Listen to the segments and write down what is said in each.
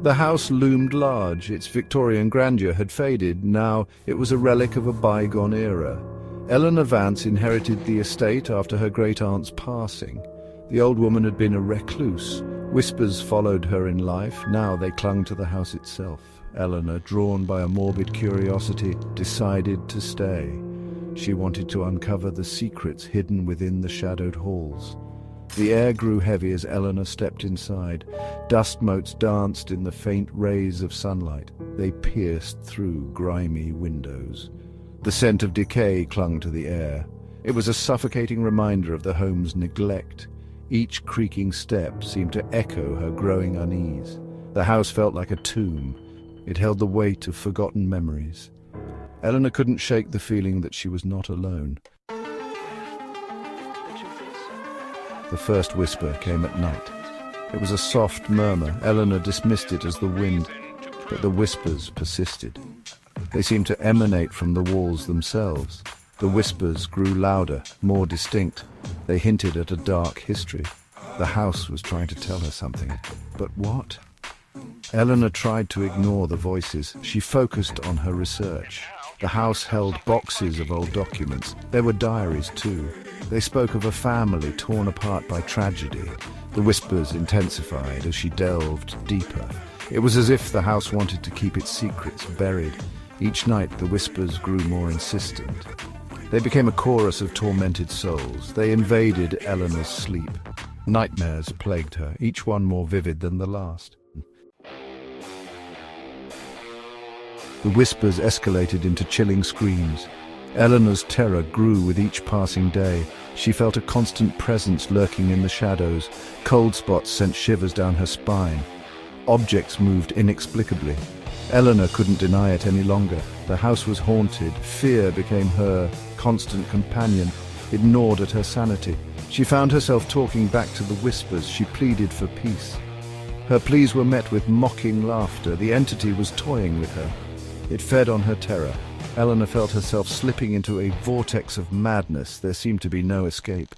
The house loomed large. Its Victorian grandeur had faded. Now it was a relic of a bygone era. Eleanor Vance inherited the estate after her great-aunt's passing. The old woman had been a recluse. Whispers followed her in life. Now they clung to the house itself. Eleanor, drawn by a morbid curiosity, decided to stay. She wanted to uncover the secrets hidden within the shadowed halls. The air grew heavy as Eleanor stepped inside. Dust motes danced in the faint rays of sunlight. They pierced through grimy windows. The scent of decay clung to the air. It was a suffocating reminder of the home's neglect. Each creaking step seemed to echo her growing unease. The house felt like a tomb. It held the weight of forgotten memories. Eleanor couldn't shake the feeling that she was not alone. The first whisper came at night. It was a soft murmur. Eleanor dismissed it as the wind, but the whispers persisted. They seemed to emanate from the walls themselves. The whispers grew louder, more distinct. They hinted at a dark history. The house was trying to tell her something. But what? Eleanor tried to ignore the voices. She focused on her research. The house held boxes of old documents. There were diaries too. They spoke of a family torn apart by tragedy. The whispers intensified as she delved deeper. It was as if the house wanted to keep its secrets buried. Each night the whispers grew more insistent. They became a chorus of tormented souls. They invaded Eleanor's sleep. Nightmares plagued her, each one more vivid than the last. The whispers escalated into chilling screams. Eleanor's terror grew with each passing day. She felt a constant presence lurking in the shadows. Cold spots sent shivers down her spine. Objects moved inexplicably. Eleanor couldn't deny it any longer. The house was haunted. Fear became her constant companion. It gnawed at her sanity. She found herself talking back to the whispers. She pleaded for peace. Her pleas were met with mocking laughter. The entity was toying with her. It fed on her terror. Eleanor felt herself slipping into a vortex of madness. There seemed to be no escape.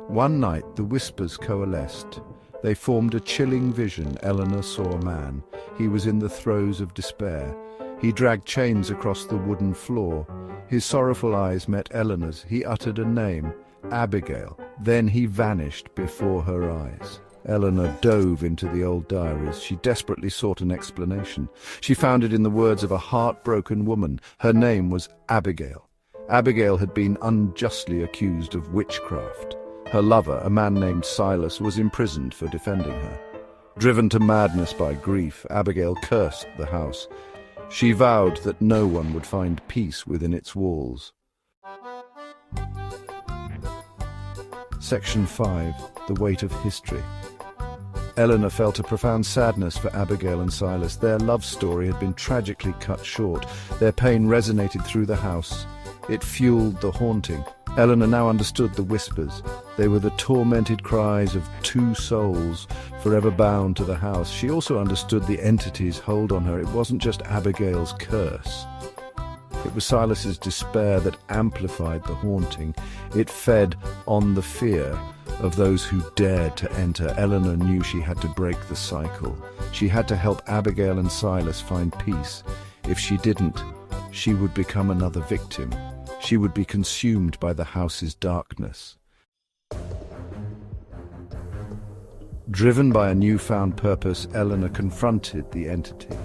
One night, the whispers coalesced. They formed a chilling vision. Eleanor saw a man. He was in the throes of despair. He dragged chains across the wooden floor. His sorrowful eyes met Eleanor's. He uttered a name, Abigail. Then he vanished before her eyes. Eleanor dove into the old diaries. She desperately sought an explanation. She found it in the words of a heartbroken woman. Her name was Abigail. Abigail had been unjustly accused of witchcraft. Her lover, a man named Silas, was imprisoned for defending her. Driven to madness by grief, Abigail cursed the house. She vowed that no one would find peace within its walls. Section 5. The Weight of History. Eleanor felt a profound sadness for Abigail and Silas. Their love story had been tragically cut short. Their pain resonated through the house. It fueled the haunting. Eleanor now understood the whispers. They were the tormented cries of two souls forever bound to the house. She also understood the entity's hold on her. It wasn't just Abigail's curse. It was Silas's despair that amplified the haunting. It fed on the fear of those who dared to enter. Eleanor knew she had to break the cycle. She had to help Abigail and Silas find peace. If she didn't, she would become another victim. She would be consumed by the house's darkness. Driven by a newfound purpose, Eleanor confronted the entity.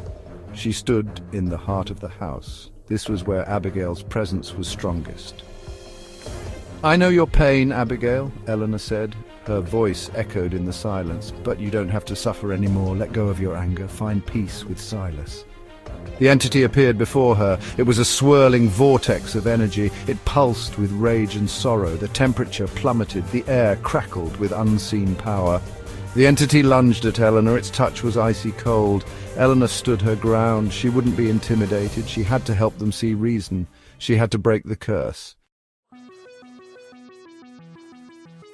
She stood in the heart of the house. This was where Abigail's presence was strongest. "I know your pain, Abigail," Eleanor said. Her voice echoed in the silence. "But you don't have to suffer anymore. Let go of your anger. Find peace with Silas." The entity appeared before her. It was a swirling vortex of energy. It pulsed with rage and sorrow. The temperature plummeted. The air crackled with unseen power. The entity lunged at Eleanor. Its touch was icy cold. Eleanor stood her ground. She wouldn't be intimidated. She had to help them see reason. She had to break the curse.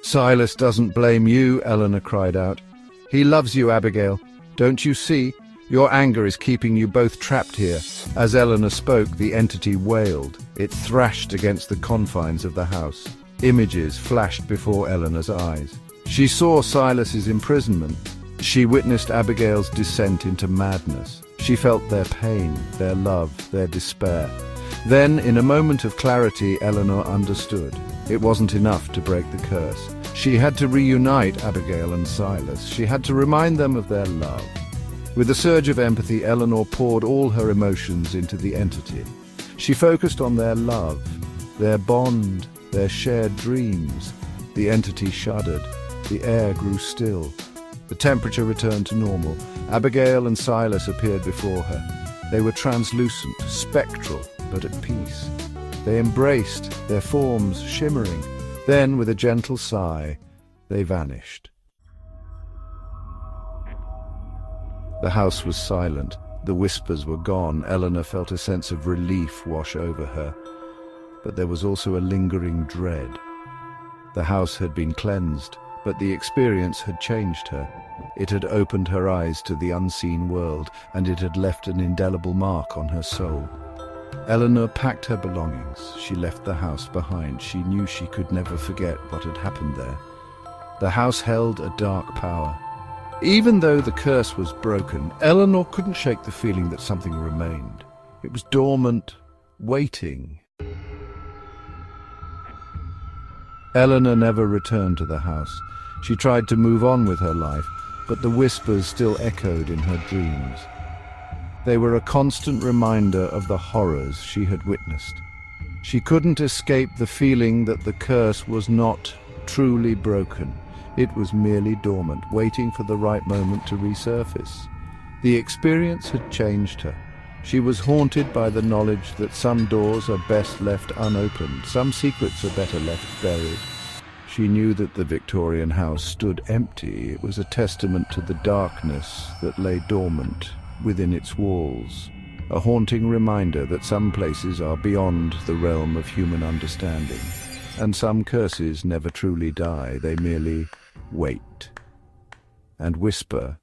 "Silas doesn't blame you," Eleanor cried out. "He loves you, Abigail. Don't you see? Your anger is keeping you both trapped here." As Eleanor spoke, the entity wailed. It thrashed against the confines of the house. Images flashed before Eleanor's eyes. She saw Silas's imprisonment. She witnessed Abigail's descent into madness. She felt their pain, their love, their despair. Then, in a moment of clarity, Eleanor understood. It wasn't enough to break the curse. She had to reunite Abigail and Silas. She had to remind them of their love. With a surge of empathy, Eleanor poured all her emotions into the entity. She focused on their love, their bond, their shared dreams. The entity shuddered. The air grew still. The temperature returned to normal. Abigail and Silas appeared before her. They were translucent, spectral, but at peace. They embraced, their forms shimmering. Then, with a gentle sigh, they vanished. The house was silent. The whispers were gone. Eleanor felt a sense of relief wash over her. But there was also a lingering dread. The house had been cleansed, but the experience had changed her. It had opened her eyes to the unseen world, and it had left an indelible mark on her soul. Eleanor packed her belongings. She left the house behind. She knew she could never forget what had happened there. The house held a dark power. Even though the curse was broken, Eleanor couldn't shake the feeling that something remained. It was dormant, waiting. Eleanor never returned to the house. She tried to move on with her life, but the whispers still echoed in her dreams. They were a constant reminder of the horrors she had witnessed. She couldn't escape the feeling that the curse was not truly broken. It was merely dormant, waiting for the right moment to resurface. The experience had changed her. She was haunted by the knowledge that some doors are best left unopened, some secrets are better left buried. She knew that the Victorian house stood empty. It was a testament to the darkness that lay dormant within its walls, a haunting reminder that some places are beyond the realm of human understanding, and some curses never truly die, they merely wait and whisper